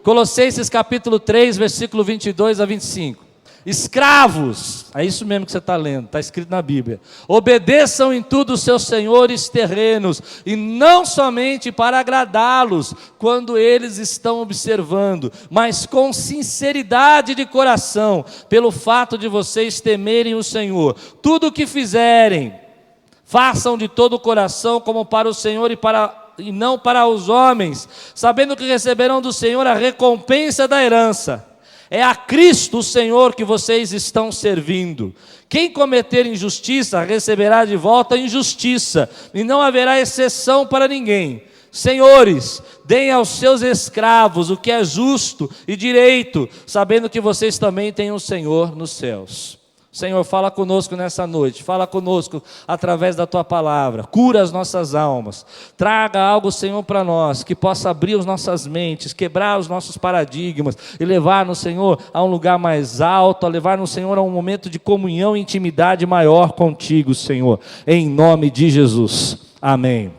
Colossenses capítulo 3, versículo 22 a 25. Escravos, é isso mesmo que você está lendo, está escrito na Bíblia. Obedeçam em tudo os seus senhores terrenos, e não somente para agradá-los, quando eles estão observando, mas com sinceridade de coração, pelo fato de vocês temerem o Senhor. Tudo o que fizerem, façam de todo o coração, como para o Senhor e não para os homens, sabendo que receberão do Senhor a recompensa da herança. É a Cristo o Senhor que vocês estão servindo. Quem cometer injustiça receberá de volta injustiça, e não haverá exceção para ninguém. Senhores, deem aos seus escravos o que é justo e direito, sabendo que vocês também têm um Senhor nos céus. Senhor, fala conosco nessa noite, fala conosco através da Tua palavra, cura as nossas almas, traga algo, Senhor, para nós, que possa abrir as nossas mentes, quebrar os nossos paradigmas e levar-nos, Senhor, a um lugar mais alto, a levar-nos, Senhor, a um momento de comunhão e intimidade maior contigo, Senhor, em nome de Jesus, amém.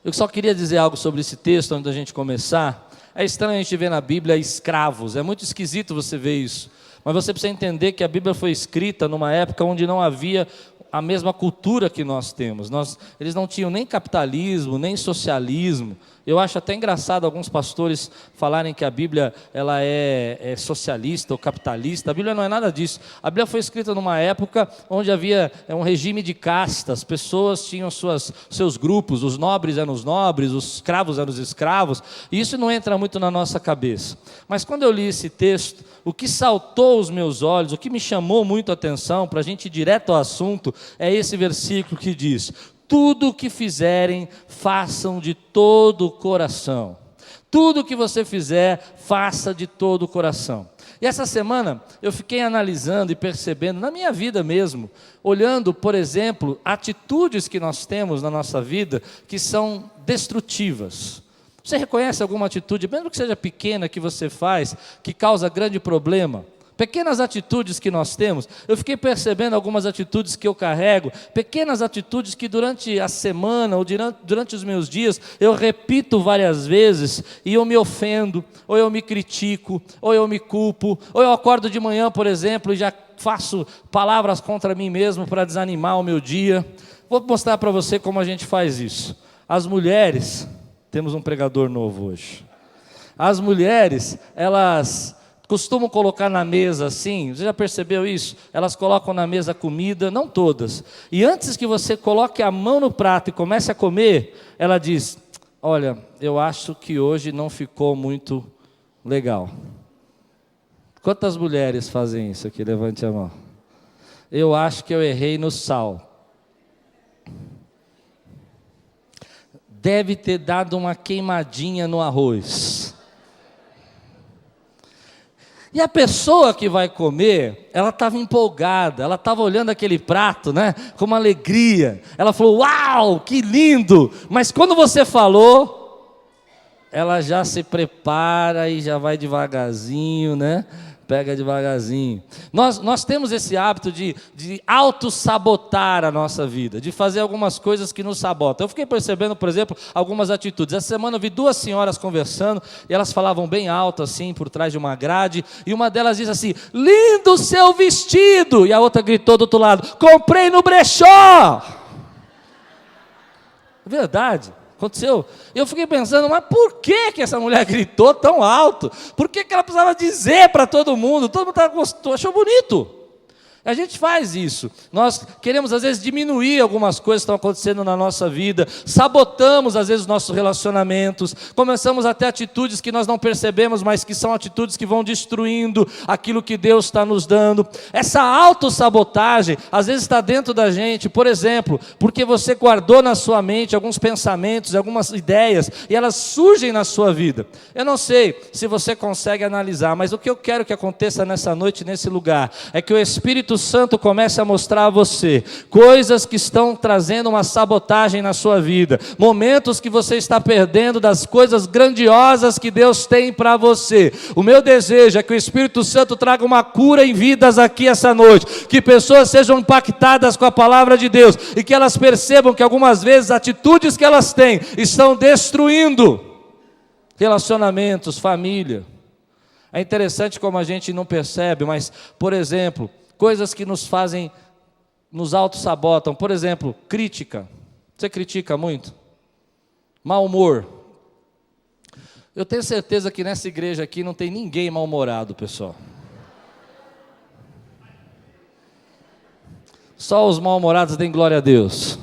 Eu só queria dizer algo sobre esse texto antes da gente começar. É estranho a gente ver na Bíblia escravos, é muito esquisito você ver isso. Mas você precisa entender que a Bíblia foi escrita numa época onde não havia a mesma cultura que nós temos. Eles não tinham nem capitalismo, nem socialismo. Eu acho até engraçado alguns pastores falarem que a Bíblia ela é socialista ou capitalista. A Bíblia não é nada disso. A Bíblia foi escrita numa época onde havia um regime de castas. Pessoas tinham seus grupos, os nobres eram os nobres, os escravos eram os escravos. E isso não entra muito na nossa cabeça. Mas quando eu li esse texto, o que saltou aos meus olhos, o que me chamou muito a atenção, para a gente ir direto ao assunto, é esse versículo que diz: tudo o que fizerem, façam de todo o coração. Tudo o que você fizer, faça de todo o coração. E essa semana eu fiquei analisando e percebendo, na minha vida mesmo, olhando, por exemplo, atitudes que nós temos na nossa vida que são destrutivas. Você reconhece alguma atitude, mesmo que seja pequena, que você faz, que causa grande problema? Pequenas atitudes que nós temos, eu fiquei percebendo algumas atitudes que eu carrego, pequenas atitudes que durante a semana ou durante os meus dias, eu repito várias vezes e eu me ofendo, ou eu me critico, ou eu me culpo, ou eu acordo de manhã, por exemplo, e já faço palavras contra mim mesmo para desanimar o meu dia. Vou mostrar para você como a gente faz isso. As mulheres, temos um pregador novo hoje. As mulheres, elas costumam colocar na mesa assim, você já percebeu isso? Elas colocam na mesa comida, não todas. E antes que você coloque a mão no prato e comece a comer, ela diz: olha, eu acho que hoje não ficou muito legal. Quantas mulheres fazem isso aqui? Levante a mão. Eu acho que eu errei no sal. Deve ter dado uma queimadinha no arroz. E a pessoa que vai comer, ela estava empolgada, ela estava olhando aquele prato, né, com uma alegria. Ela falou: uau, que lindo! Mas quando você falou, ela já se prepara e já vai devagarzinho, né? Pega devagarzinho. Nós temos esse hábito de auto-sabotar a nossa vida, de fazer algumas coisas que nos sabotam. Eu fiquei percebendo, por exemplo, algumas atitudes. Essa semana eu vi duas senhoras conversando, e elas falavam bem alto assim, por trás de uma grade, e uma delas disse assim: lindo seu vestido! E a outra gritou do outro lado: comprei no brechó! Verdade. Aconteceu. Eu fiquei pensando, mas por que essa mulher gritou tão alto? Por que ela precisava dizer para todo mundo? Todo mundo gostou, achou bonito. A gente faz isso. Nós queremos às vezes diminuir algumas coisas que estão acontecendo na nossa vida, sabotamos às vezes os nossos relacionamentos, começamos a ter atitudes que nós não percebemos, mas que são atitudes que vão destruindo aquilo que Deus está nos dando. Essa autossabotagem às vezes está dentro da gente, por exemplo, porque você guardou na sua mente alguns pensamentos, algumas ideias, e elas surgem na sua vida. Eu não sei se você consegue analisar, mas o que eu quero que aconteça nessa noite, nesse lugar, é que o Espírito Santo comece a mostrar a você coisas que estão trazendo uma sabotagem na sua vida, momentos que você está perdendo das coisas grandiosas que Deus tem para você. O meu desejo é que o Espírito Santo traga uma cura em vidas aqui essa noite, que pessoas sejam impactadas com a palavra de Deus e que elas percebam que algumas vezes atitudes que elas têm estão destruindo relacionamentos, família. É interessante como a gente não percebe, mas, por exemplo, coisas que nos fazem, nos auto-sabotam. Por exemplo, crítica. Você critica muito? Mau humor. Eu tenho certeza que nessa igreja aqui não tem ninguém mal-humorado, pessoal. Só os mal-humorados deem glória a Deus.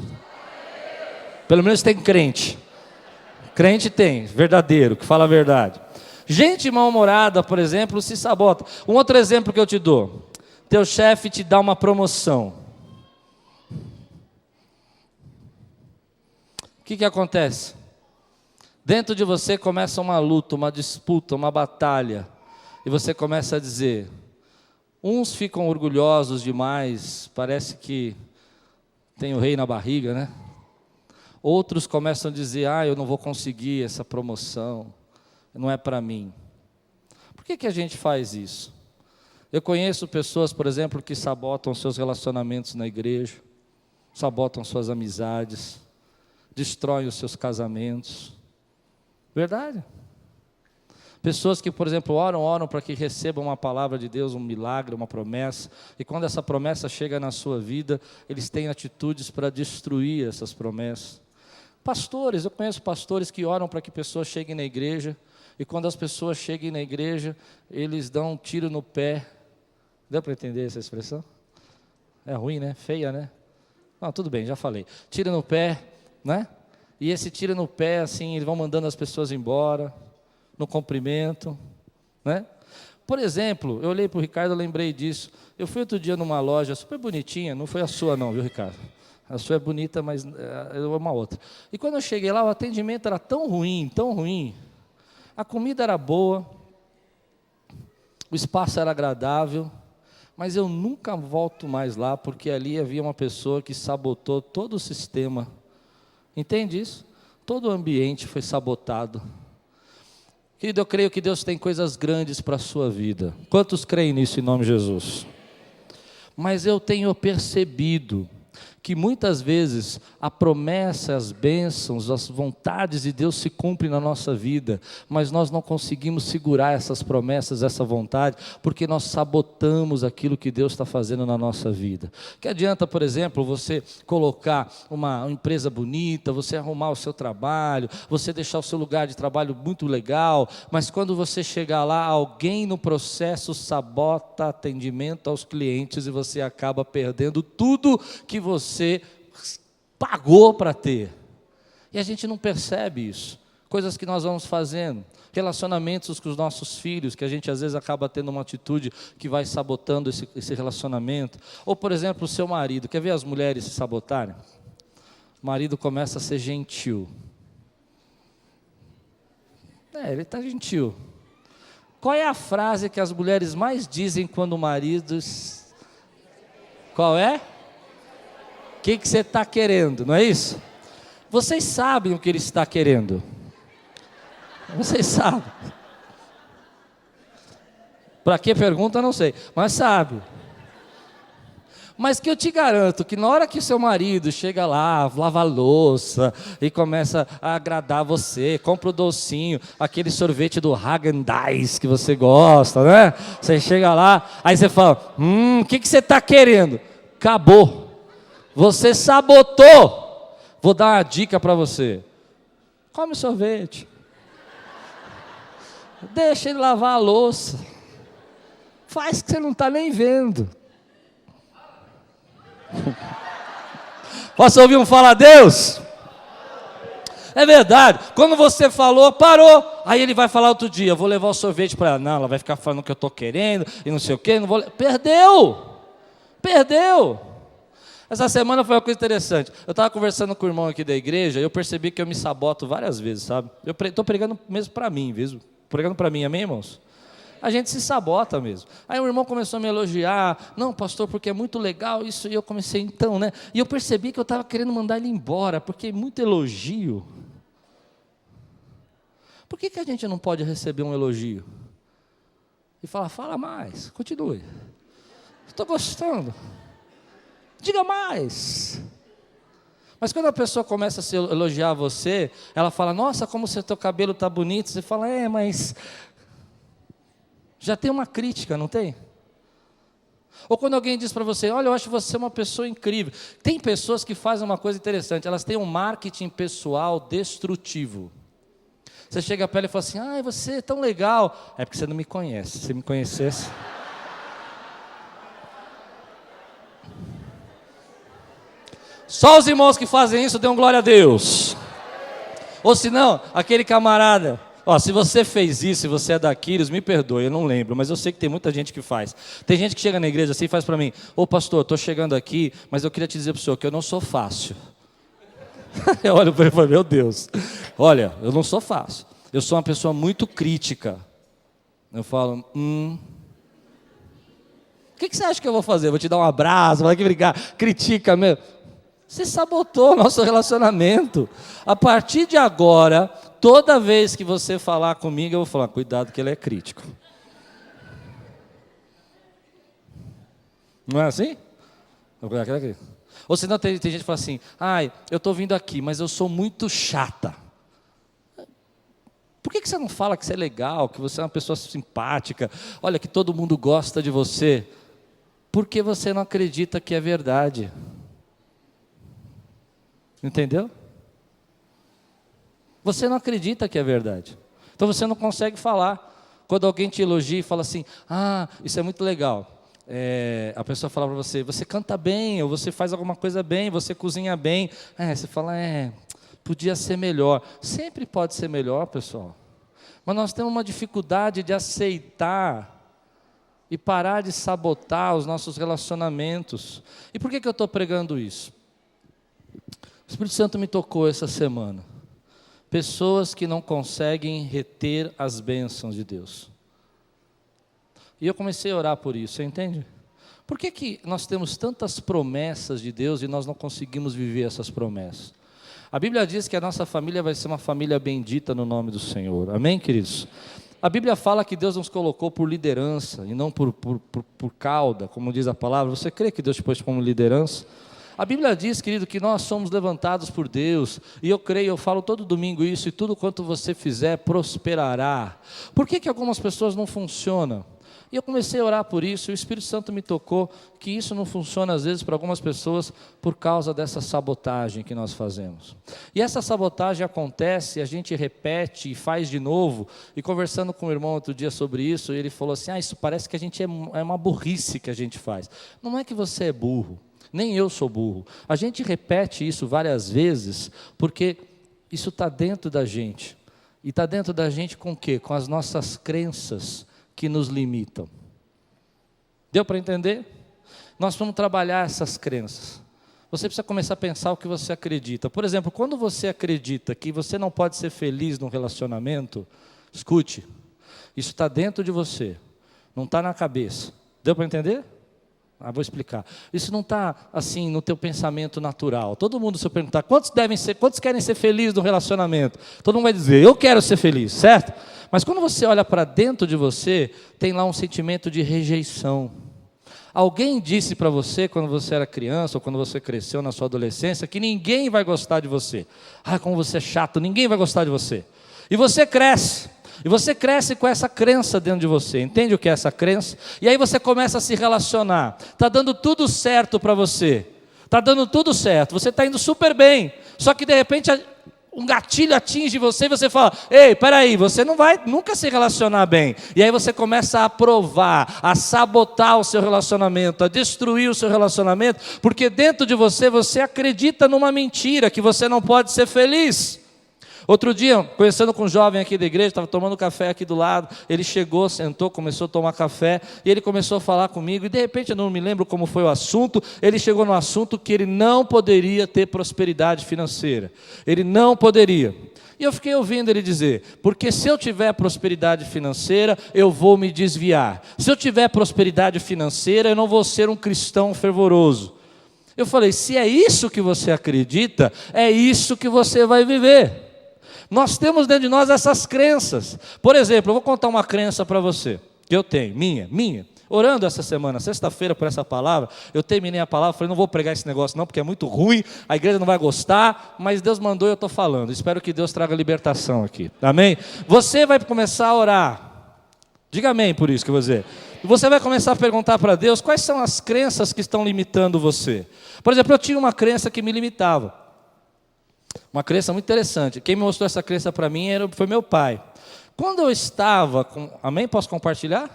Pelo menos tem crente. Crente tem, verdadeiro, que fala a verdade. Gente mal-humorada, por exemplo, se sabota. Um outro exemplo que eu te dou. Teu chefe te dá uma promoção. O que acontece? Dentro de você começa uma luta, uma disputa, uma batalha. E você começa a dizer, uns ficam orgulhosos demais, parece que tem o rei na barriga, né? Outros começam a dizer, eu não vou conseguir essa promoção, não é para mim. Por que a gente faz isso? Eu conheço pessoas, por exemplo, que sabotam seus relacionamentos na igreja, sabotam suas amizades, destroem os seus casamentos. Verdade. Pessoas que, por exemplo, oram para que recebam uma palavra de Deus, um milagre, uma promessa, e quando essa promessa chega na sua vida, eles têm atitudes para destruir essas promessas. Pastores, eu conheço pastores que oram para que pessoas cheguem na igreja, e quando as pessoas cheguem na igreja, eles dão um tiro no pé. Deu para entender essa expressão? É ruim, né? Feia, né? Não, tudo bem, já falei. Tira no pé, né? E esse tira no pé, assim, eles vão mandando as pessoas embora, no cumprimento, né? Por exemplo, eu olhei para o Ricardo, eu lembrei disso. Eu fui outro dia numa loja super bonitinha, não foi a sua não, viu, Ricardo? A sua é bonita, mas é uma outra. E quando eu cheguei lá, o atendimento era tão ruim, a comida era boa, o espaço era agradável, mas eu nunca volto mais lá, porque ali havia uma pessoa que sabotou todo o sistema. Entende isso? Todo o ambiente foi sabotado. Querido, eu creio que Deus tem coisas grandes para a sua vida. Quantos creem nisso em nome de Jesus? Mas eu tenho percebido que muitas vezes a promessa, as bênçãos, as vontades de Deus se cumprem na nossa vida, mas nós não conseguimos segurar essas promessas, essa vontade, porque nós sabotamos aquilo que Deus está fazendo na nossa vida. Que adianta, por exemplo, você colocar uma empresa bonita, você arrumar o seu trabalho, você deixar o seu lugar de trabalho muito legal, mas quando você chegar lá, alguém no processo sabota atendimento aos clientes e você acaba perdendo tudo que você pagou para ter. E a gente não percebe isso. Coisas que nós vamos fazendo, relacionamentos com os nossos filhos, que a gente às vezes acaba tendo uma atitude que vai sabotando esse relacionamento. Ou, por exemplo, o seu marido. Quer ver as mulheres se sabotarem? O marido começa a ser gentil. Ele está gentil. Qual é a frase que as mulheres mais dizem quando o marido... Qual é? O que você está querendo, não é isso? Vocês sabem o que ele está querendo. Vocês sabem. Para que pergunta, não sei, mas sabe. Mas que eu te garanto que na hora que o seu marido chega lá, lava a louça e começa a agradar você, compra o docinho, aquele sorvete do Häagen-Dazs que você gosta, né? Você chega lá, aí você fala, o que você está querendo? Acabou. Você sabotou. Vou dar uma dica para você. Come sorvete. Deixa ele lavar a louça. Faz que você não está nem vendo. Posso ouvir um fala a Deus? É verdade. Quando você falou, parou. Aí ele vai falar outro dia, vou levar o sorvete para ela. Não, ela vai ficar falando o que eu estou querendo e não sei o quê. Não vou... Perdeu. Essa semana foi uma coisa interessante. Eu estava conversando com o irmão aqui da igreja e eu percebi que eu me saboto várias vezes, sabe? Eu estou pregando mesmo para mim, mesmo. Pregando para mim, amém, irmãos? A gente se sabota mesmo. Aí o irmão começou a me elogiar. Não, pastor, porque é muito legal isso. E eu comecei então, né? E eu percebi que eu estava querendo mandar ele embora, porque muito elogio. Por que a gente não pode receber um elogio? E falar, fala mais, continue. Estou gostando. Diga mais. Mas quando a pessoa começa a elogiar você, ela fala, nossa, como o teu cabelo está bonito. Você fala, mas já tem uma crítica, não tem? Ou quando alguém diz para você, olha, eu acho você uma pessoa incrível. Tem pessoas que fazem uma coisa interessante, elas têm um marketing pessoal destrutivo. Você chega para ela e fala assim, você é tão legal. É porque você não me conhece, se me conhecesse... Só os irmãos que fazem isso, dêem glória a Deus. Ou se não, aquele camarada, se você fez isso, se você é daqueles, me perdoe, eu não lembro, mas eu sei que tem muita gente que faz. Tem gente que chega na igreja assim e faz para mim, pastor, estou chegando aqui, mas eu queria te dizer para o senhor que eu não sou fácil. Eu olho para ele e falo, meu Deus, olha, eu não sou fácil, eu sou uma pessoa muito crítica. Eu falo, O que você acha que eu vou fazer? Eu vou te dar um abraço, vai aqui brigar, critica mesmo. Você sabotou o nosso relacionamento. A partir de agora, toda vez que você falar comigo, eu vou falar, cuidado que ele é crítico. Não é assim? Ou senão tem gente que fala assim, eu estou vindo aqui, mas eu sou muito chata. Por que você não fala que você é legal, que você é uma pessoa simpática, olha que todo mundo gosta de você? Porque você não acredita que é verdade. Entendeu? Você não acredita que é verdade. Então você não consegue falar. Quando alguém te elogia e fala assim, isso é muito legal. A pessoa fala para você, você canta bem, ou você faz alguma coisa bem, você cozinha bem. Você fala, podia ser melhor. Sempre pode ser melhor, pessoal. Mas nós temos uma dificuldade de aceitar e parar de sabotar os nossos relacionamentos. E por que eu estou pregando isso? O Espírito Santo me tocou essa semana. Pessoas que não conseguem reter as bênçãos de Deus. E eu comecei a orar por isso, você entende? Por que nós temos tantas promessas de Deus e nós não conseguimos viver essas promessas? A Bíblia diz que a nossa família vai ser uma família bendita no nome do Senhor. Amém, queridos? A Bíblia fala que Deus nos colocou por liderança e não por cauda, como diz a palavra. Você crê que Deus te pôs como liderança? A Bíblia diz, querido, que nós somos levantados por Deus, e eu creio, eu falo todo domingo isso, e tudo quanto você fizer prosperará. Por que algumas pessoas não funcionam? E eu comecei a orar por isso, e o Espírito Santo me tocou, que isso não funciona às vezes para algumas pessoas, por causa dessa sabotagem que nós fazemos. E essa sabotagem acontece, a gente repete e faz de novo, e conversando com o irmão outro dia sobre isso, ele falou assim, isso parece que a gente é uma burrice que a gente faz. Não é que você é burro. Nem eu sou burro. A gente repete isso várias vezes, porque isso está dentro da gente. E está dentro da gente com o quê? Com as nossas crenças que nos limitam. Deu para entender? Nós vamos trabalhar essas crenças. Você precisa começar a pensar o que você acredita. Por exemplo, quando você acredita que você não pode ser feliz num relacionamento, escute, isso está dentro de você, não está na cabeça. Deu para entender? Vou explicar. Isso não está assim no teu pensamento natural. Todo mundo, se eu perguntar, quantos querem ser felizes no relacionamento? Todo mundo vai dizer, eu quero ser feliz, certo? Mas quando você olha para dentro de você, tem lá um sentimento de rejeição. Alguém disse para você, quando você era criança, ou quando você cresceu na sua adolescência, que ninguém vai gostar de você. Como você é chato, ninguém vai gostar de você. E você cresce. E você cresce com essa crença dentro de você. Entende o que é essa crença? E aí você começa a se relacionar. Está dando tudo certo para você. Está dando tudo certo. Você está indo super bem. Só que de repente um gatilho atinge você e você fala, ei, peraí, você não vai nunca se relacionar bem. E aí você começa a provar, a sabotar o seu relacionamento, a destruir o seu relacionamento, porque dentro de você, você acredita numa mentira, que você não pode ser feliz. Outro dia, conversando com um jovem aqui da igreja, estava tomando café aqui do lado, ele chegou, sentou, começou a tomar café, e ele começou a falar comigo, e de repente, eu não me lembro como foi o assunto, ele chegou no assunto que ele não poderia ter prosperidade financeira, ele não poderia. E eu fiquei ouvindo ele dizer, porque se eu tiver prosperidade financeira, eu vou me desviar. Se eu tiver prosperidade financeira, eu não vou ser um cristão fervoroso. Eu falei, se é isso que você acredita, é isso que você vai viver. Nós temos dentro de nós essas crenças. Por exemplo, eu vou contar uma crença para você, que eu tenho, minha. Orando essa semana, sexta-feira, por essa palavra, eu terminei a palavra, falei, não vou pregar esse negócio não, porque é muito ruim, a igreja não vai gostar, mas Deus mandou e eu estou falando. Espero que Deus traga libertação aqui, amém? Você vai começar a orar, diga amém por isso que eu vou dizer. Você vai começar a perguntar para Deus, quais são as crenças que estão limitando você? Por exemplo, eu tinha uma crença que me limitava, uma crença muito interessante. Quem me mostrou essa crença para mim foi meu pai. Quando eu estava com, amém? Posso compartilhar?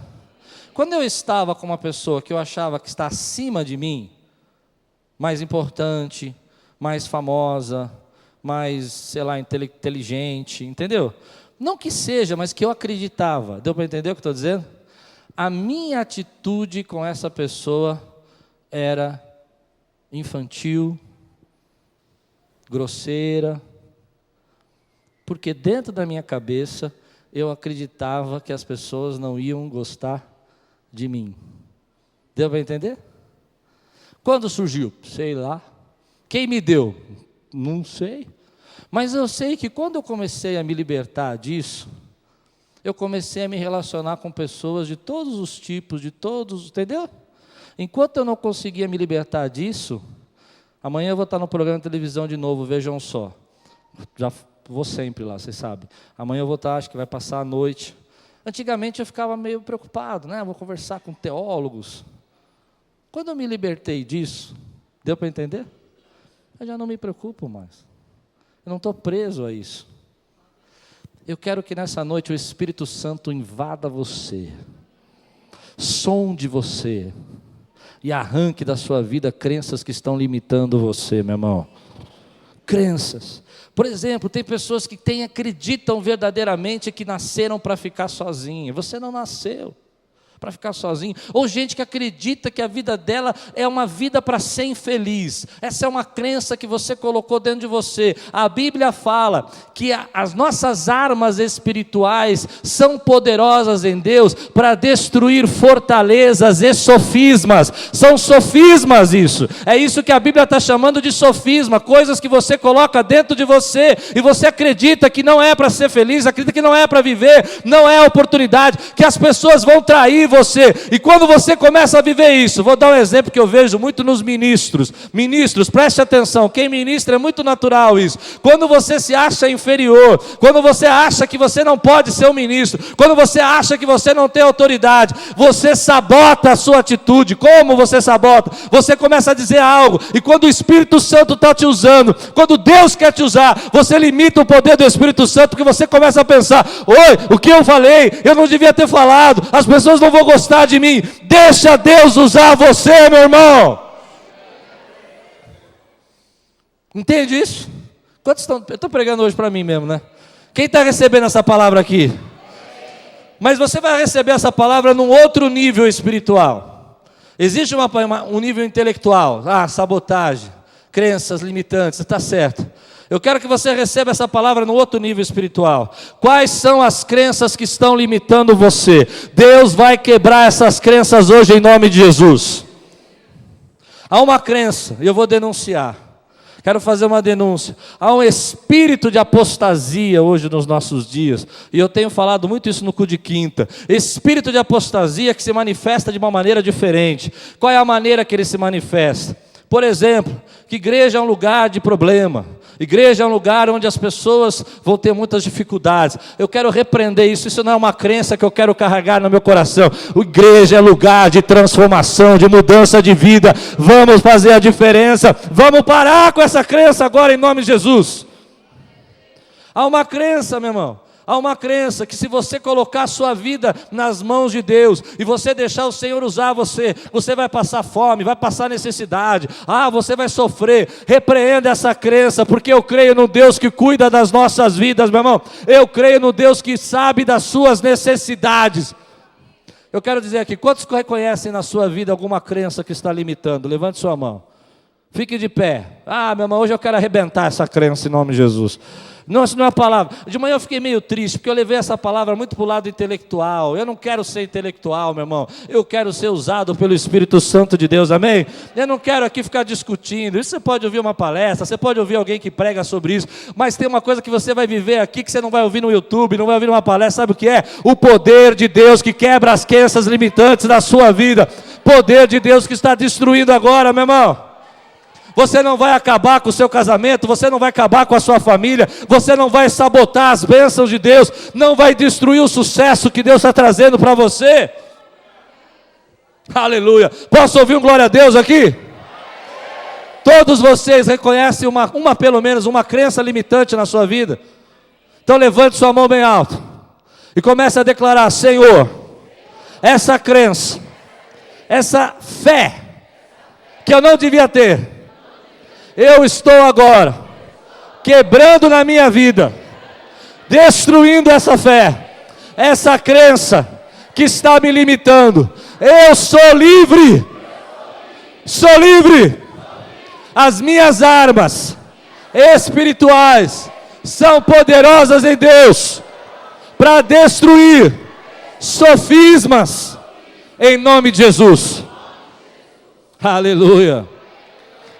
Quando eu estava com uma pessoa que eu achava que está acima de mim, mais importante, mais famosa, mais, sei lá, inteligente, entendeu? Não que seja, mas que eu acreditava. Deu para entender o que eu estou dizendo? A minha atitude com essa pessoa era infantil, grosseira, porque dentro da minha cabeça eu acreditava que as pessoas não iam gostar de mim. Deu para entender? Quando surgiu? Sei lá. Quem me deu? Não sei. Mas eu sei que quando eu comecei a me libertar disso, eu comecei a me relacionar com pessoas de todos os tipos, de todos, entendeu? Enquanto eu não conseguia me libertar disso, amanhã eu vou estar no programa de televisão de novo, vejam só. Já vou sempre lá, vocês sabem. Amanhã eu vou estar, acho que vai passar a noite. Antigamente eu ficava meio preocupado, né? Vou conversar com teólogos. Quando eu me libertei disso, deu para entender? Eu já não me preocupo mais. Eu não estou preso a isso. Eu quero que nessa noite o Espírito Santo invada você, sonde você e arranque da sua vida crenças que estão limitando você, meu irmão. Crenças. Por exemplo, tem pessoas que acreditam verdadeiramente que nasceram para ficar sozinhas. Você não nasceu para ficar sozinho. Ou gente que acredita que a vida dela é uma vida para ser infeliz. Essa é uma crença que você colocou dentro de você. A Bíblia fala que as nossas armas espirituais são poderosas em Deus para destruir fortalezas e sofismas. São sofismas isso. É isso que a Bíblia está chamando de sofisma. Coisas que você coloca dentro de você e você acredita que não é para ser feliz, acredita que não é para viver, não é oportunidade, que as pessoas vão trair você, e quando você começa a viver isso, vou dar um exemplo que eu vejo muito nos ministros, preste atenção, quem ministra é muito natural isso, quando você se acha inferior, quando você acha que você não pode ser um ministro, quando você acha que você não tem autoridade, você sabota a sua atitude. Como você sabota? Você começa a dizer algo, e quando o Espírito Santo está te usando, quando Deus quer te usar, você limita o poder do Espírito Santo, porque você começa a pensar, oi, o que eu falei, eu não devia ter falado, as pessoas não vão gostar de mim. Deixa Deus usar você, meu irmão. Entende isso? Quantos estão? Eu estou pregando hoje para mim mesmo, né? Quem está recebendo essa palavra aqui? Mas você vai receber essa palavra num outro nível espiritual. Existe um nível intelectual. Sabotagem, crenças limitantes, está certo. Eu quero que você receba essa palavra no outro nível espiritual. Quais são as crenças que estão limitando você? Deus vai quebrar essas crenças hoje em nome de Jesus. Há uma crença, e eu vou denunciar. Quero fazer uma denúncia. Há um espírito de apostasia hoje nos nossos dias. E eu tenho falado muito isso no culto de quinta. Espírito de apostasia que se manifesta de uma maneira diferente. Qual é a maneira que ele se manifesta? Por exemplo, que igreja é um lugar de problema. Igreja é um lugar onde as pessoas vão ter muitas dificuldades. Eu quero repreender isso. Isso não é uma crença que eu quero carregar no meu coração. Igreja é lugar de transformação, de mudança de vida. Vamos fazer a diferença. Vamos parar com essa crença agora em nome de Jesus. Há uma crença, meu irmão. Há uma crença que se você colocar a sua vida nas mãos de Deus e você deixar o Senhor usar você, você vai passar fome, vai passar necessidade, você vai sofrer. Repreenda essa crença, porque eu creio no Deus que cuida das nossas vidas, meu irmão. Eu creio no Deus que sabe das suas necessidades. Eu quero dizer aqui, quantos reconhecem na sua vida alguma crença que está limitando? Levante sua mão. Fique de pé. Ah, meu irmão, hoje eu quero arrebentar essa crença em nome de Jesus. Não, isso não é uma palavra. De manhã eu fiquei meio triste, porque eu levei essa palavra muito para o lado intelectual. Eu não quero ser intelectual, meu irmão. Eu quero ser usado pelo Espírito Santo de Deus, amém? Eu não quero aqui ficar discutindo. Isso você pode ouvir uma palestra, você pode ouvir alguém que prega sobre isso, mas tem uma coisa que você vai viver aqui, que você não vai ouvir no YouTube, não vai ouvir numa palestra, sabe o que é? O poder de Deus que quebra as crenças limitantes da sua vida. Poder de Deus que está destruindo agora, meu irmão. Você não vai acabar com o seu casamento, você não vai acabar com a sua família, você não vai sabotar as bênçãos de Deus, não vai destruir o sucesso que Deus está trazendo para você. Aleluia. Posso ouvir um glória a Deus aqui? Todos vocês reconhecem pelo menos uma crença limitante na sua vida. Então levante sua mão bem alto e comece a declarar: Senhor, essa crença, essa fé que eu não devia ter, eu estou agora quebrando na minha vida, destruindo essa fé, essa crença que está me limitando. Eu sou livre, sou livre. As minhas armas espirituais são poderosas em Deus para destruir sofismas, em nome de Jesus. Aleluia.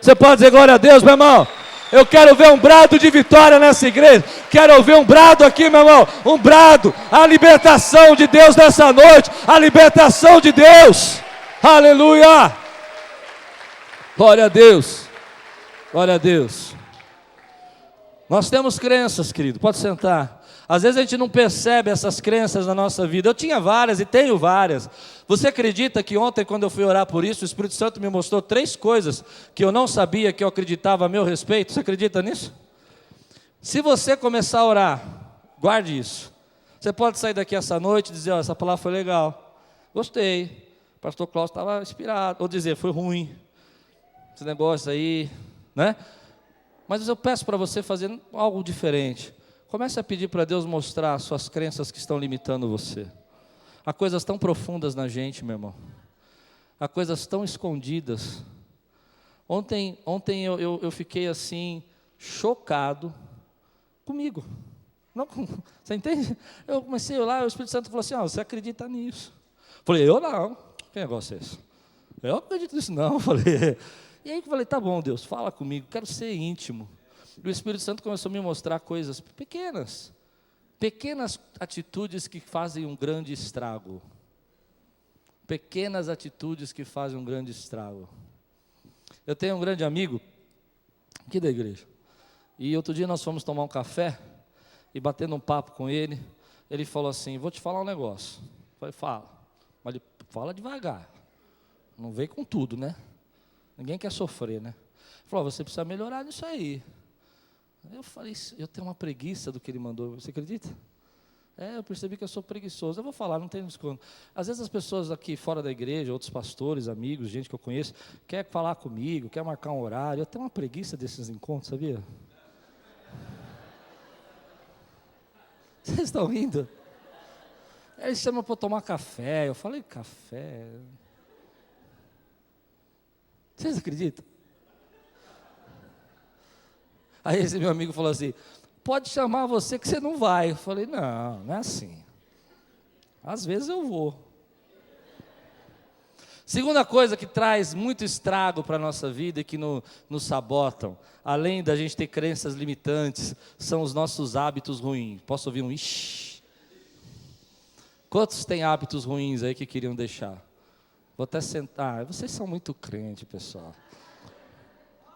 Você pode dizer glória a Deus, meu irmão? Eu quero ver um brado de vitória nessa igreja. Quero ouvir um brado aqui, meu irmão. Um brado. A libertação de Deus nessa noite. A libertação de Deus. Aleluia. Glória a Deus. Glória a Deus. Nós temos crenças, querido. Pode sentar. Às vezes a gente não percebe essas crenças na nossa vida. Eu tinha várias e tenho várias. Você acredita que ontem, quando eu fui orar por isso, o Espírito Santo me mostrou 3 coisas que eu não sabia, que eu acreditava a meu respeito? Você acredita nisso? Se você começar a orar, guarde isso. Você pode sair daqui essa noite e dizer: ó, essa palavra foi legal, gostei, o pastor Cláudio estava inspirado. Ou dizer: foi ruim, esse negócio aí, né? Mas eu peço para você fazer algo diferente. Comece a pedir para Deus mostrar as suas crenças que estão limitando você. Há coisas tão profundas na gente, meu irmão. Há coisas tão escondidas. Ontem eu fiquei assim, chocado comigo. Não, você entende? Eu comecei a orar, o Espírito Santo falou assim: você acredita nisso? Falei: eu não. Que negócio é esse? Eu não acredito nisso não. Falei. E aí eu falei: tá bom, Deus, fala comigo, quero ser íntimo. E o Espírito Santo começou a me mostrar coisas pequenas atitudes que fazem um grande estrago. Pequenas atitudes que fazem um grande estrago. Eu tenho um grande amigo aqui da igreja, e outro dia nós fomos tomar um café, e batendo um papo com ele, ele falou assim: vou te falar um negócio. Eu falei: fala. Mas ele fala devagar, não vem com tudo, né? Ninguém quer sofrer, né? Ele falou: você precisa melhorar nisso aí. Eu falei: eu tenho uma preguiça do que ele mandou, você acredita? Eu percebi que eu sou preguiçoso. Eu vou falar, não tem desconto. Às vezes as pessoas aqui fora da igreja, outros pastores, amigos, gente que eu conheço, quer falar comigo, quer marcar um horário. Eu tenho uma preguiça desses encontros, sabia? Vocês estão rindo? Eles chamam para tomar café. Eu falei: café? Vocês acreditam? Aí esse meu amigo falou assim: pode chamar você que você não vai. Eu falei: não, não é assim. Às vezes eu vou. Segunda coisa que traz muito estrago para a nossa vida e que nos sabotam, além da gente ter crenças limitantes, são os nossos hábitos ruins. Posso ouvir um ixi? Quantos têm hábitos ruins aí que queriam deixar? Vou até sentar. Vocês são muito crentes, pessoal.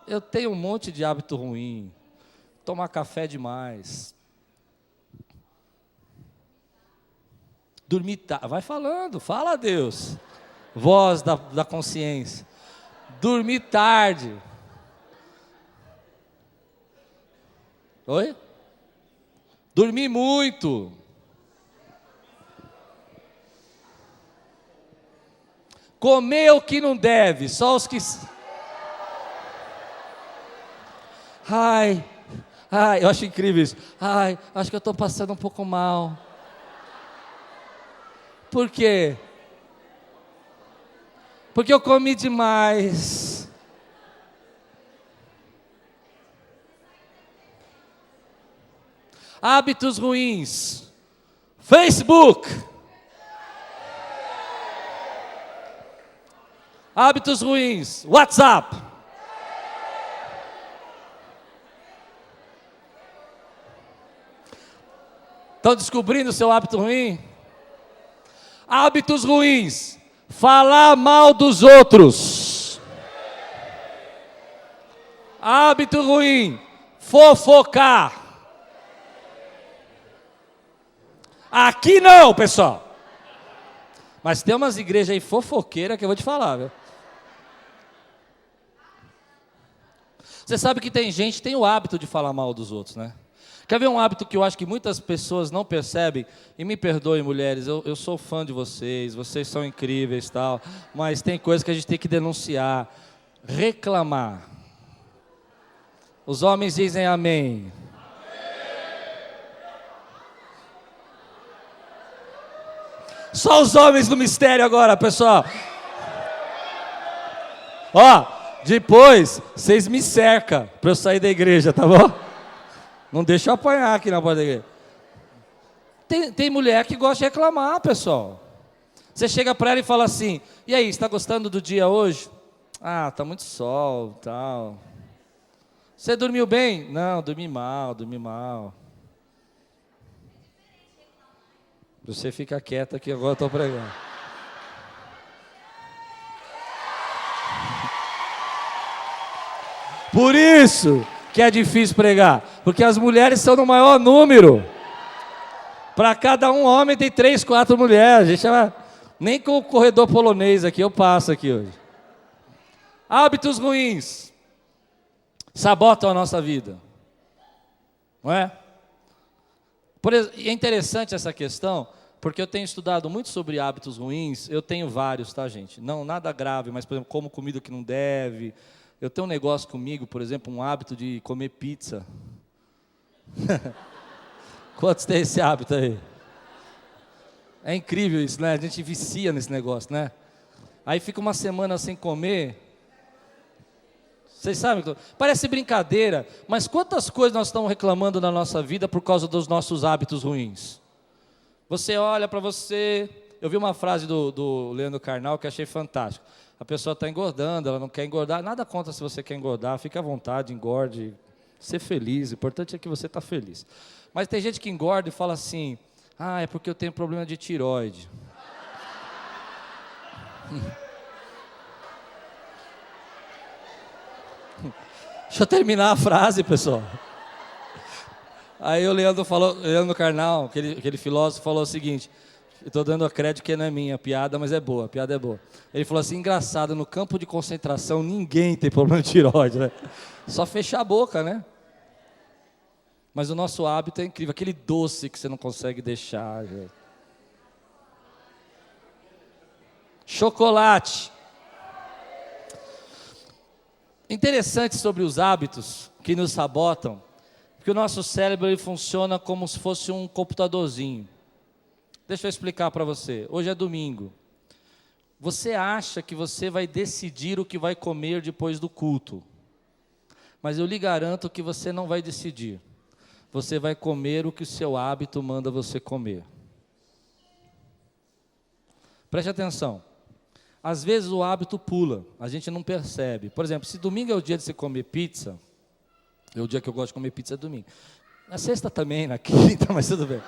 Eu tenho um monte de hábito ruim. Tomar café demais. Dormir tarde. Vai falando, fala a Deus. Voz da consciência. Dormir tarde. Oi? Dormir muito. Comer o que não deve, só os que... Ai, eu acho incrível isso. Ai, acho que eu estou passando um pouco mal. Por quê? Porque eu comi demais. Hábitos ruins. Facebook. Hábitos ruins. WhatsApp. Estão descobrindo o seu hábito ruim? Hábitos ruins. Falar mal dos outros. Hábito ruim. Fofocar. Aqui não, pessoal. Mas tem umas igrejas aí fofoqueiras que eu vou te falar, viu? Você sabe que tem gente que tem o hábito de falar mal dos outros, né? Quer ver um hábito que eu acho que muitas pessoas não percebem? E me perdoem, mulheres, eu sou fã de vocês são incríveis e tal, mas tem coisas que a gente tem que denunciar. Reclamar. Os homens dizem amém. Só os homens do mistério agora, pessoal. Ó, depois vocês me cercam para eu sair da igreja, tá bom? Não deixa eu apanhar aqui na porta da igreja. Tem mulher que gosta de reclamar, pessoal. Você chega para ela e fala assim: e aí, está gostando do dia hoje? Ah, tá muito sol, tal. Você dormiu bem? Não, dormi mal. Você fica quieto aqui, agora eu estou pregando. Por isso que é difícil pregar, porque as mulheres são no maior número. Para cada um homem tem 3, 4 mulheres. A gente chama, nem com o corredor polonês aqui eu passo aqui hoje. Hábitos ruins sabotam a nossa vida, não é? É interessante essa questão, porque eu tenho estudado muito sobre hábitos ruins. Eu tenho vários, tá, gente? Não, nada grave, mas, por exemplo, como comida que não deve. Eu tenho um negócio comigo, por exemplo, um hábito de comer pizza. Quantos têm esse hábito aí? É incrível isso, né? A gente vicia nesse negócio, né? Aí fica uma semana sem comer. Vocês sabem? Parece brincadeira, mas quantas coisas nós estamos reclamando na nossa vida por causa dos nossos hábitos ruins? Você olha para você... Eu vi uma frase do Leandro Carnal que achei fantástico. A pessoa está engordando, ela não quer engordar. Nada contra se você quer engordar, fique à vontade, engorde, ser feliz. O importante é que você está feliz. Mas tem gente que engorda e fala assim: ah, é porque eu tenho problema de tireoide. Deixa eu terminar a frase, pessoal. Aí o Leandro Carnal, aquele filósofo, falou o seguinte... Eu estou dando a crédito que não é minha piada, mas é boa, a piada é boa. Ele falou assim: engraçado, no campo de concentração ninguém tem problema de tireoide, né? Só fechar a boca, né? Mas o nosso hábito é incrível, aquele doce que você não consegue deixar. Gente. Chocolate. Interessante sobre os hábitos que nos sabotam, porque o nosso cérebro ele funciona como se fosse um computadorzinho. Deixa eu explicar para você. Hoje é domingo. Você acha que você vai decidir o que vai comer depois do culto. Mas eu lhe garanto que você não vai decidir. Você vai comer o que o seu hábito manda você comer. Preste atenção. Às vezes o hábito pula, a gente não percebe. Por exemplo, se domingo é o dia de você comer pizza, é o dia que eu gosto de comer pizza é domingo. Na sexta também, na quinta, mas tudo bem.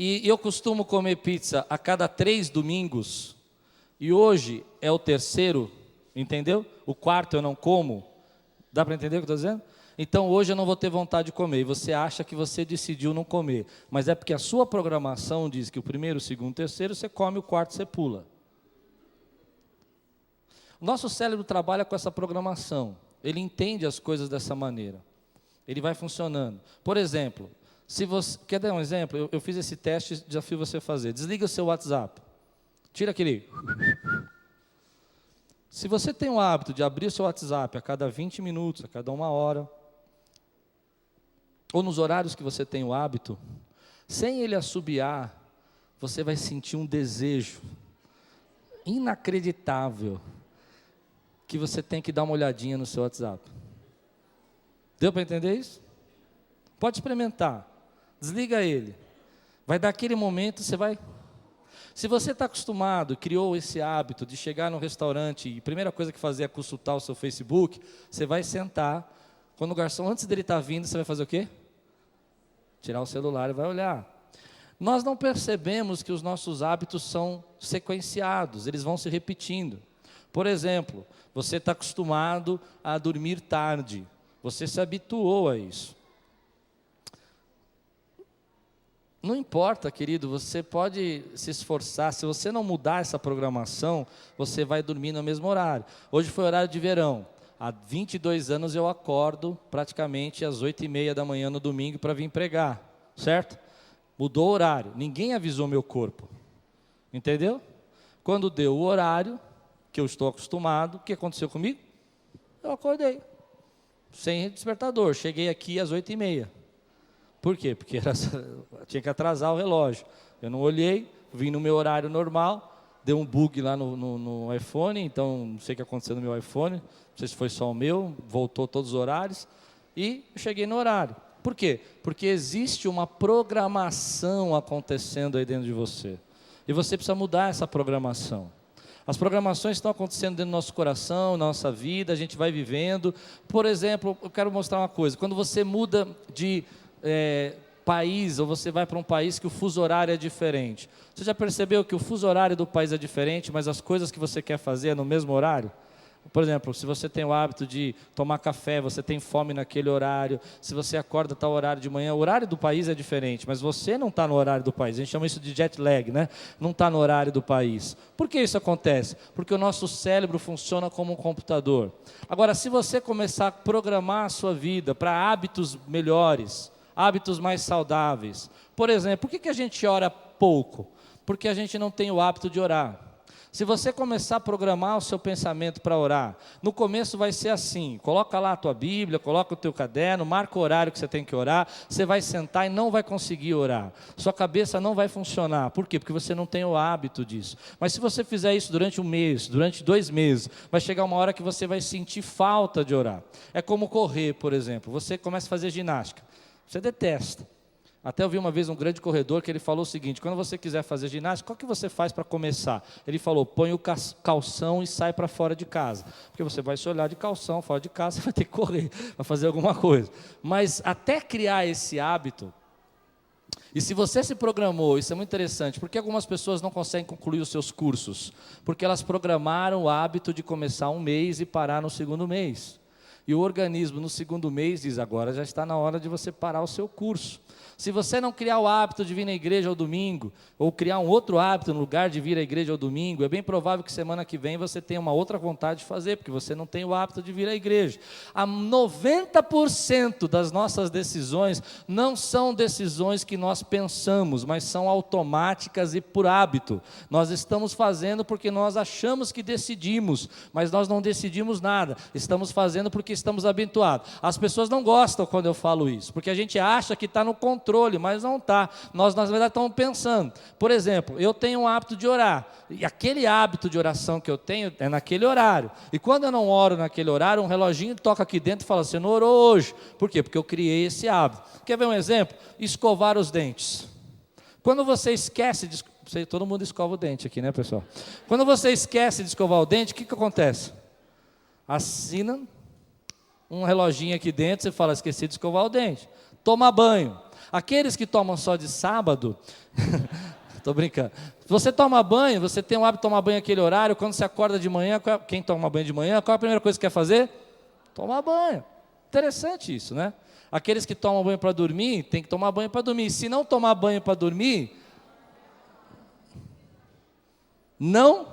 E eu costumo comer pizza a cada 3 domingos, e hoje é o 3º, entendeu? O 4º eu não como. Dá para entender o que eu estou dizendo? Então hoje eu não vou ter vontade de comer, e você acha que você decidiu não comer, mas é porque a sua programação diz que o 1º, o 2º, o 3º você come, o 4º você pula. O nosso cérebro trabalha com essa programação, ele entende as coisas dessa maneira, ele vai funcionando. Por exemplo... Se você quer dar um exemplo, eu fiz esse teste, desafio você a fazer. Desliga o seu WhatsApp. Tira aquele. Se você tem o hábito de abrir o seu WhatsApp a cada 20 minutos, a cada 1 hora, ou nos horários que você tem o hábito, sem ele assobiar, você vai sentir um desejo inacreditável que você tem que dar uma olhadinha no seu WhatsApp. Deu para entender isso? Pode experimentar. Desliga ele. Vai dar aquele momento, você vai... Se você está acostumado, criou esse hábito de chegar no restaurante e a primeira coisa que fazer é consultar o seu Facebook, você vai sentar, quando o garçom, antes dele estar vindo, você vai fazer o quê? Tirar o celular e vai olhar. Nós não percebemos que os nossos hábitos são sequenciados, eles vão se repetindo. Por exemplo, você está acostumado a dormir tarde, você se habituou a isso. Não importa, querido, você pode se esforçar, se você não mudar essa programação, você vai dormir no mesmo horário. Hoje foi horário de verão, há 22 anos eu acordo praticamente às 8h30 da manhã no domingo para vir pregar, certo? Mudou o horário, ninguém avisou meu corpo, entendeu? Quando deu o horário, que eu estou acostumado, o que aconteceu comigo? Eu acordei, sem despertador, cheguei aqui às 8h30. Por quê? Porque tinha que atrasar o relógio. Eu não olhei, vim no meu horário normal, deu um bug lá no iPhone, então não sei o que aconteceu no meu iPhone, não sei se foi só o meu, voltou todos os horários, e eu cheguei no horário. Por quê? Porque existe uma programação acontecendo aí dentro de você. E você precisa mudar essa programação. As programações estão acontecendo dentro do nosso coração, na nossa vida, a gente vai vivendo. Por exemplo, eu quero mostrar uma coisa. Quando você muda de país, ou você vai para um país que o fuso horário é diferente. Você já percebeu que o fuso horário do país é diferente, mas as coisas que você quer fazer é no mesmo horário? Por exemplo, se você tem o hábito de tomar café, você tem fome naquele horário, se você acorda tal horário de manhã, o horário do país é diferente, mas você não está no horário do país. A gente chama isso de jet lag, né? Não está no horário do país. Por que isso acontece? Porque o nosso cérebro funciona como um computador. Agora, se você começar a programar a sua vida para hábitos melhores, hábitos mais saudáveis. Por exemplo, por que a gente ora pouco? Porque a gente não tem o hábito de orar. Se você começar a programar o seu pensamento para orar, no começo vai ser assim, coloca lá a tua Bíblia, coloca o teu caderno, marca o horário que você tem que orar, você vai sentar e não vai conseguir orar. Sua cabeça não vai funcionar. Por quê? Porque você não tem o hábito disso. Mas se você fizer isso durante um mês, durante 2 meses, vai chegar uma hora que você vai sentir falta de orar. É como correr, por exemplo. Você começa a fazer ginástica. Você detesta. Até eu vi uma vez um grande corredor que ele falou o seguinte: quando você quiser fazer ginástica, qual que você faz para começar? Ele falou: põe o calção e sai para fora de casa. Porque você vai se olhar de calção fora de casa, você vai ter que correr, vai fazer alguma coisa. Mas até criar esse hábito, e se você se programou, isso é muito interessante, porque algumas pessoas não conseguem concluir os seus cursos? Porque elas programaram o hábito de começar um mês e parar no segundo mês. E o organismo no segundo mês diz: agora já está na hora de você parar o seu curso. Se você não criar o hábito de vir na igreja ao domingo, ou criar um outro hábito no lugar de vir à igreja ao domingo, é bem provável que semana que vem você tenha uma outra vontade de fazer, porque você não tem o hábito de vir à igreja. A 90% das nossas decisões não são decisões que nós pensamos, mas são automáticas e por hábito. Nós estamos fazendo porque nós achamos que decidimos, mas nós não decidimos nada. Estamos fazendo porque estamos habituados. As pessoas não gostam quando eu falo isso, porque a gente acha que está no controle, mas não está. Nós, na verdade, estamos pensando. Por exemplo, eu tenho um hábito de orar, e aquele hábito de oração que eu tenho é naquele horário. E quando eu não oro naquele horário, um reloginho toca aqui dentro e fala: você não orou hoje. Por quê? Porque eu criei esse hábito. Quer ver um exemplo? Escovar os dentes. Quando você esquece de... Todo mundo escova o dente aqui, né, pessoal? Quando você esquece de escovar o dente, o que acontece? Assina um reloginho aqui dentro, você fala: esqueci de escovar o dente. Toma banho. Aqueles que tomam só de sábado, estou brincando. Se você toma banho, você tem o hábito de tomar banho naquele horário, quando você acorda de manhã, quem toma banho de manhã, qual é a primeira coisa que quer fazer? Tomar banho. Interessante isso, né? Aqueles que tomam banho para dormir, tem que tomar banho para dormir. Se não tomar banho para dormir, não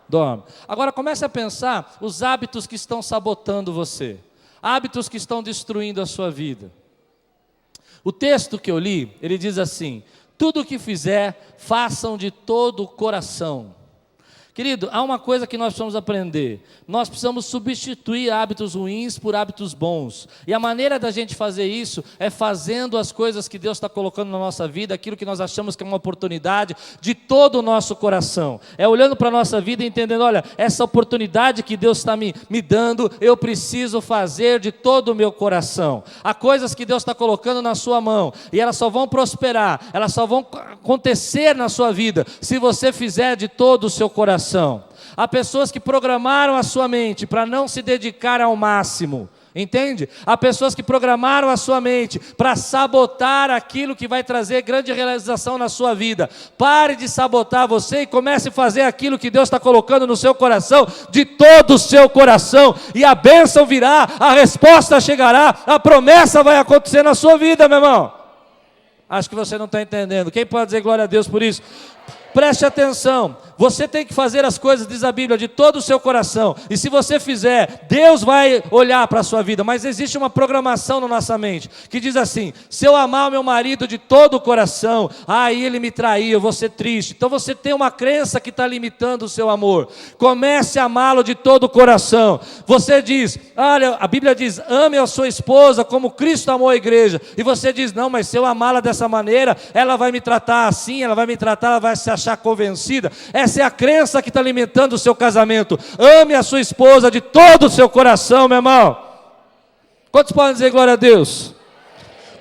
dorme. Agora comece a pensar os hábitos que estão sabotando você, hábitos que estão destruindo a sua vida. O texto que eu li, ele diz assim: tudo o que fizer, façam de todo o coração. Querido, há uma coisa que nós precisamos aprender. Nós precisamos substituir hábitos ruins por hábitos bons. E a maneira da gente fazer isso é fazendo as coisas que Deus está colocando na nossa vida, aquilo que nós achamos que é uma oportunidade, de todo o nosso coração. É olhando para a nossa vida e entendendo, olha, essa oportunidade que Deus está me dando, eu preciso fazer de todo o meu coração. Há coisas que Deus está colocando na sua mão, e elas só vão prosperar, elas só vão acontecer na sua vida, se você fizer de todo o seu coração. Há pessoas que programaram a sua mente para não se dedicar ao máximo, entende? Há pessoas que programaram a sua mente para sabotar aquilo que vai trazer grande realização na sua vida. Pare de sabotar você e comece a fazer aquilo que Deus está colocando no seu coração, de todo o seu coração, e a bênção virá, a resposta chegará, a promessa vai acontecer na sua vida, meu irmão. Acho que você não está entendendo. Quem pode dizer glória a Deus por isso? Preste atenção, você tem que fazer as coisas, diz a Bíblia, de todo o seu coração, e se você fizer, Deus vai olhar para a sua vida, mas existe uma programação na nossa mente, que diz assim, se eu amar o meu marido de todo o coração, aí ele me traiu, eu vou ser triste. Então você tem uma crença que está limitando o seu amor. Comece a amá-lo de todo o coração. Você diz, olha, a Bíblia diz, ame a sua esposa como Cristo amou a igreja, e você diz, não, mas se eu amá-la dessa maneira, ela vai me tratar assim, ela vai me tratar, ela vai se achar convencida. Essa é a crença que está alimentando o seu casamento. Ame a sua esposa de todo o seu coração, meu irmão. Quantos podem dizer glória a Deus?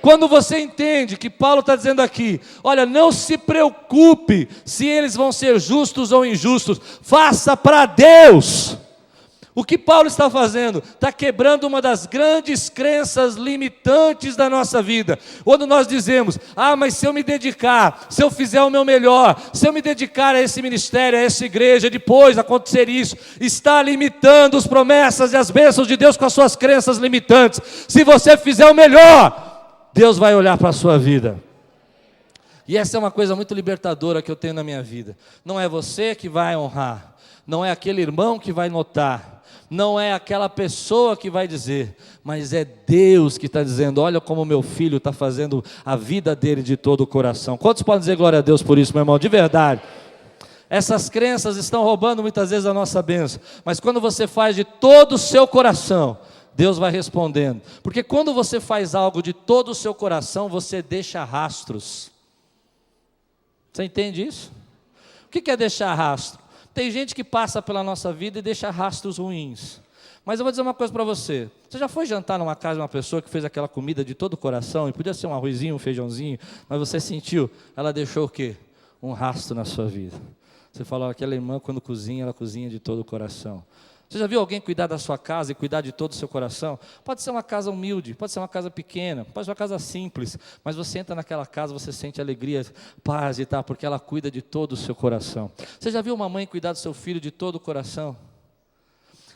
Quando você entende que Paulo está dizendo aqui, olha, não se preocupe se eles vão ser justos ou injustos, faça para Deus. O que Paulo está fazendo? Está quebrando uma das grandes crenças limitantes da nossa vida. Quando nós dizemos, mas se eu me dedicar, se eu fizer o meu melhor, se eu me dedicar a esse ministério, a essa igreja, depois acontecer isso, está limitando as promessas e as bênçãos de Deus com as suas crenças limitantes. Se você fizer o melhor, Deus vai olhar para a sua vida. E essa é uma coisa muito libertadora que eu tenho na minha vida. Não é você que vai honrar, não é aquele irmão que vai notar, não é aquela pessoa que vai dizer, mas é Deus que está dizendo, olha como meu filho está fazendo a vida dele de todo o coração. Quantos podem dizer glória a Deus por isso, meu irmão? De verdade. Essas crenças estão roubando muitas vezes a nossa bênção, mas quando você faz de todo o seu coração, Deus vai respondendo. Porque quando você faz algo de todo o seu coração, você deixa rastros. Você entende isso? O que é deixar rastro? Tem gente que passa pela nossa vida e deixa rastros ruins. Mas eu vou dizer uma coisa para você. Você já foi jantar numa casa de uma pessoa que fez aquela comida de todo o coração, e podia ser um arrozinho, um feijãozinho, mas você sentiu, ela deixou o quê? Um rastro na sua vida. Você falou, aquela irmã quando cozinha, ela cozinha de todo o coração. Você já viu alguém cuidar da sua casa e cuidar de todo o seu coração? Pode ser uma casa humilde, pode ser uma casa pequena, pode ser uma casa simples, mas você entra naquela casa, você sente alegria, paz e tal, porque ela cuida de todo o seu coração. Você já viu uma mãe cuidar do seu filho de todo o coração?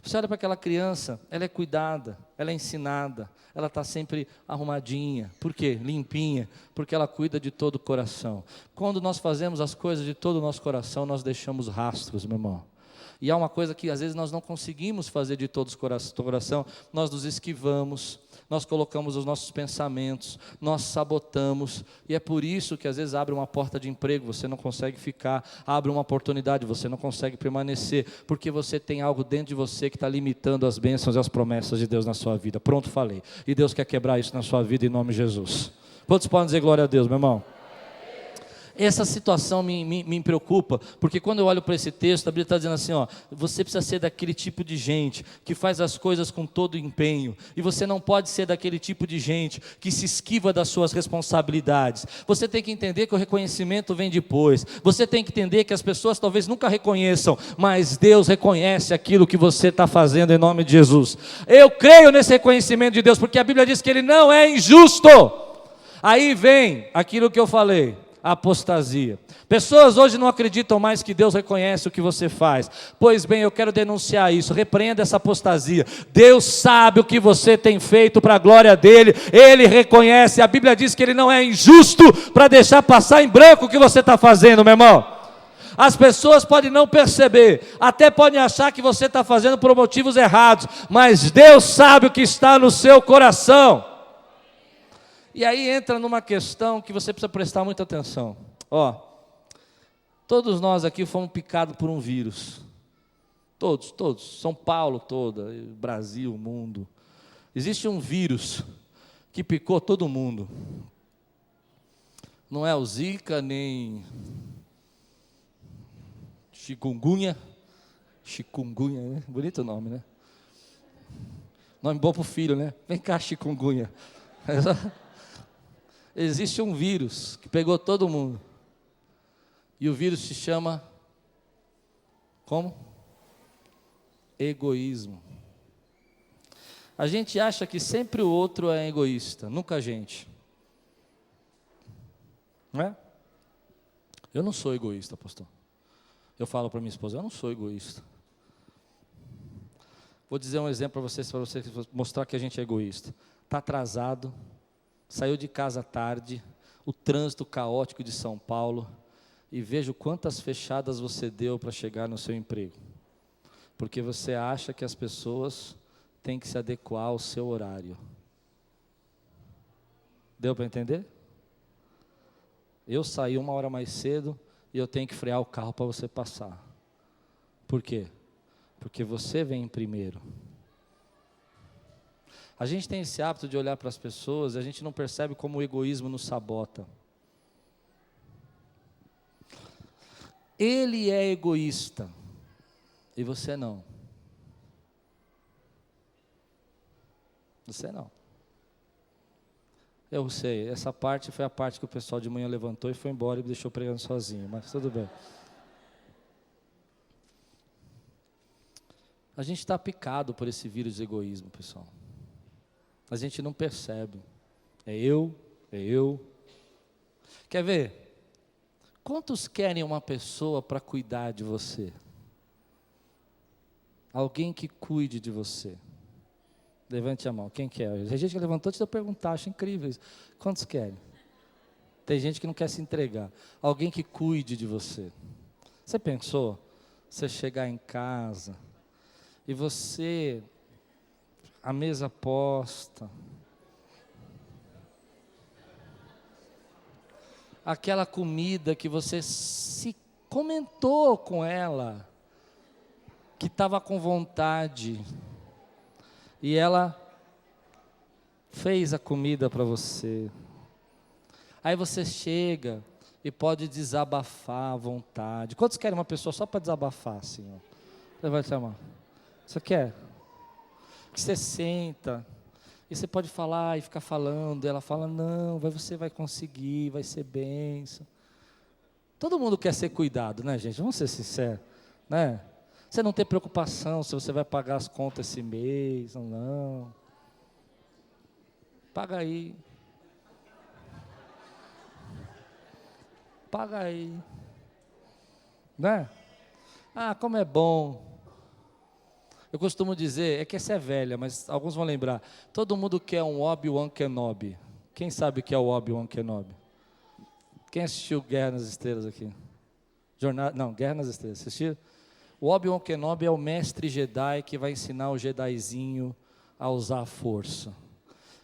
Você olha para aquela criança, ela é cuidada, ela é ensinada, ela está sempre arrumadinha. Por quê? Limpinha, porque ela cuida de todo o coração. Quando nós fazemos as coisas de todo o nosso coração, nós deixamos rastros, meu irmão. E há uma coisa que às vezes nós não conseguimos fazer de todo o coração, nós nos esquivamos, nós colocamos os nossos pensamentos, nós sabotamos, e é por isso que às vezes abre uma porta de emprego, você não consegue ficar, abre uma oportunidade, você não consegue permanecer, porque você tem algo dentro de você que está limitando as bênçãos e as promessas de Deus na sua vida. Pronto, falei. E Deus quer quebrar isso na sua vida em nome de Jesus. Quantos podem dizer glória a Deus, meu irmão? Essa situação me preocupa, porque quando eu olho para esse texto, a Bíblia está dizendo assim, você precisa ser daquele tipo de gente, que faz as coisas com todo empenho, e você não pode ser daquele tipo de gente, que se esquiva das suas responsabilidades. Você tem que entender que o reconhecimento vem depois, você tem que entender que as pessoas talvez nunca reconheçam, mas Deus reconhece aquilo que você está fazendo em nome de Jesus. Eu creio nesse reconhecimento de Deus, porque a Bíblia diz que Ele não é injusto. Aí vem aquilo que eu falei, a apostasia. Pessoas hoje não acreditam mais que Deus reconhece o que você faz. Pois bem, eu quero denunciar isso, repreenda essa apostasia. Deus sabe o que você tem feito para a glória dEle, Ele reconhece, a Bíblia diz que Ele não é injusto para deixar passar em branco o que você está fazendo, meu irmão. As pessoas podem não perceber, até podem achar que você está fazendo por motivos errados, mas Deus sabe o que está no seu coração. E aí entra numa questão que você precisa prestar muita atenção. Todos nós aqui fomos picados por um vírus. Todos, São Paulo toda, Brasil, mundo. Existe um vírus que picou todo mundo. Não é o Zika, nem chikungunya, né? Bonito o nome, né? Nome bom para o filho, né? Vem cá, chikungunya. Existe um vírus que pegou todo mundo. E o vírus se chama, como? Egoísmo. A gente acha que sempre o outro é egoísta, nunca a gente. Não é? Eu não sou egoísta, pastor. Eu falo para minha esposa, eu não sou egoísta. Vou dizer um exemplo para vocês mostrar que a gente é egoísta. Está atrasado, saiu de casa tarde, o trânsito caótico de São Paulo, e vejo quantas fechadas você deu para chegar no seu emprego. Porque você acha que as pessoas têm que se adequar ao seu horário. Deu para entender? Eu saí 1 hora mais cedo e eu tenho que frear o carro para você passar. Por quê? Porque você vem primeiro. A gente tem esse hábito de olhar para as pessoas e a gente não percebe como o egoísmo nos sabota. Ele é egoísta e você não. Você não. Eu sei, essa parte foi a parte que o pessoal de manhã levantou e foi embora e me deixou pregando sozinho, mas tudo bem. A gente está picado por esse vírus de egoísmo, pessoal. A gente não percebe. É eu. Quer ver? Quantos querem uma pessoa para cuidar de você? Alguém que cuide de você. Levante a mão, quem quer? Tem gente que levantou antes de eu perguntar, acho incrível isso. Quantos querem? Tem gente que não quer se entregar. Alguém que cuide de você. Você pensou? Você chegar em casa e você, a mesa posta, aquela comida que você se comentou com ela, que estava com vontade, e ela fez a comida para você. Aí você chega e pode desabafar à vontade. Quantos querem uma pessoa só para desabafar, assim? Levante a mão. Você quer? Que você senta e você pode falar e ficar falando. E ela fala, não, você vai conseguir, vai ser bênção. Todo mundo quer ser cuidado, né, gente? Vamos ser sinceros, né? Você não tem preocupação se você vai pagar as contas esse mês ou não. Paga aí. Paga aí. Né? Ah, como é bom. Eu costumo dizer, é que essa é velha, mas alguns vão lembrar. Todo mundo quer um Obi-Wan Kenobi. Quem sabe o que é o Obi-Wan Kenobi? Quem assistiu Guerra nas Estrelas aqui? Guerra nas Estrelas. Assistiu? O Obi-Wan Kenobi é o mestre Jedi que vai ensinar o Jedizinho a usar a força.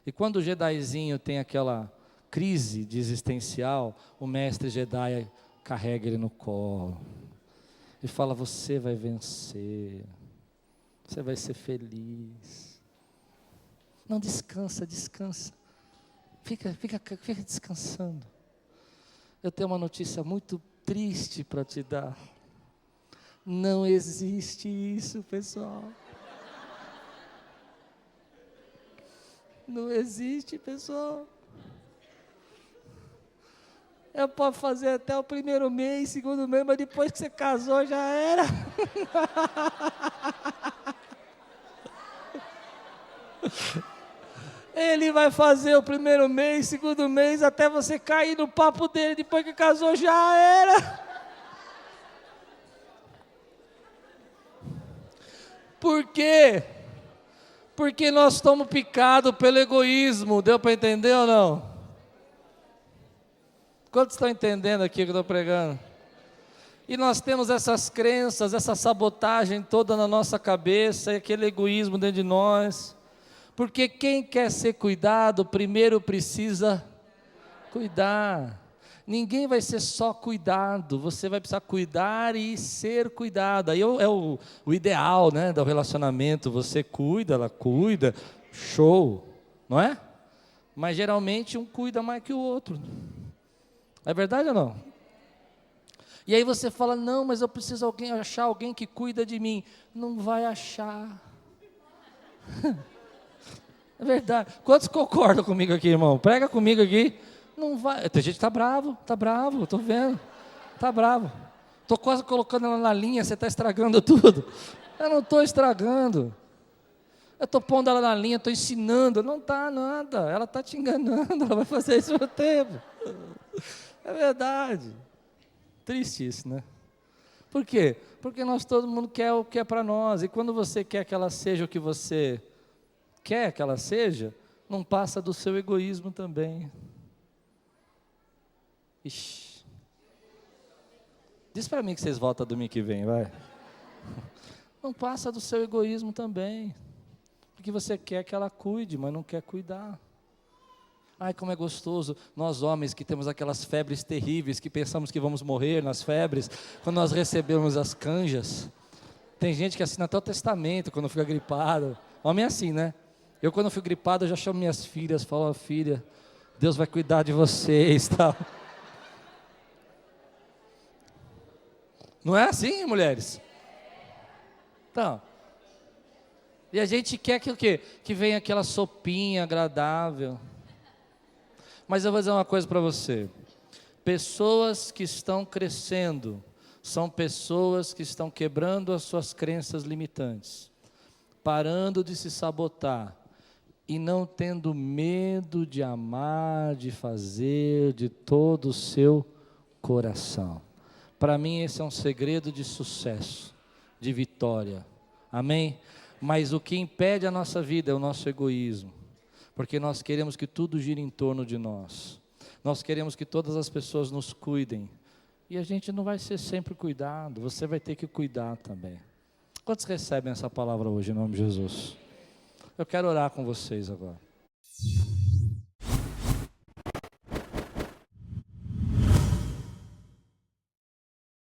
E quando o Jedizinho tem aquela crise de existencial, o mestre Jedi carrega ele no colo. E fala, você vai vencer. Você vai ser feliz. Não, descansa. Fica descansando. Eu tenho uma notícia muito triste para te dar. Não existe isso, pessoal. Não existe, pessoal. Eu posso fazer até o 1º mês, 2º mês, mas depois que você casou já era. Ele vai fazer o 1º mês, 2º mês, até você cair no papo dele, depois que casou já era. Por quê? Porque nós estamos picados pelo egoísmo. Deu para entender ou não? Quantos estão entendendo aqui o que eu estou pregando? E nós temos essas crenças, essa sabotagem toda na nossa cabeça, e aquele egoísmo dentro de nós. Porque quem quer ser cuidado, primeiro precisa cuidar. Ninguém vai ser só cuidado, você vai precisar cuidar e ser cuidado. Aí é o ideal, né, do relacionamento, você cuida, ela cuida, show, não é? Mas geralmente um cuida mais que o outro. É verdade ou não? E aí você fala, não, mas eu preciso achar alguém que cuida de mim. Não vai achar. É verdade. Quantos concordam comigo aqui, irmão? Prega comigo aqui. Não vai. Tem gente que está bravo, eu estou vendo. Está bravo. Estou quase colocando ela na linha, você está estragando tudo. Eu não estou estragando. Eu estou pondo ela na linha, estou ensinando. Não está nada. Ela está te enganando, ela vai fazer isso no tempo. É verdade. Triste isso, né? Por quê? Porque todo mundo quer o que é para nós. E quando você quer que ela seja o que você quer que ela seja, não passa do seu egoísmo também. Ixi. Diz para mim que vocês voltam domingo que vem, vai. Não passa do seu egoísmo também. Porque você quer que ela cuide, mas não quer cuidar. Ai, como é gostoso, nós homens que temos aquelas febres terríveis, que pensamos que vamos morrer nas febres, quando nós recebemos as canjas. Tem gente que assina até o testamento quando fica gripado. Homem é assim, né? Eu quando fico gripado, eu já chamo minhas filhas, falo, filha, Deus vai cuidar de vocês, tal. Não é assim, mulheres? Então, e a gente quer que o quê? Que venha aquela sopinha agradável. Mas eu vou dizer uma coisa para você. Pessoas que estão crescendo são pessoas que estão quebrando as suas crenças limitantes, parando de se sabotar e não tendo medo de amar, de fazer de todo o seu coração. Para mim esse é um segredo de sucesso, de vitória. Amém? Mas o que impede a nossa vida é o nosso egoísmo. Porque nós queremos que tudo gire em torno de nós. Nós queremos que todas as pessoas nos cuidem. E a gente não vai ser sempre cuidado, você vai ter que cuidar também. Quantos recebem essa palavra hoje, em nome de Jesus? Eu quero orar com vocês agora.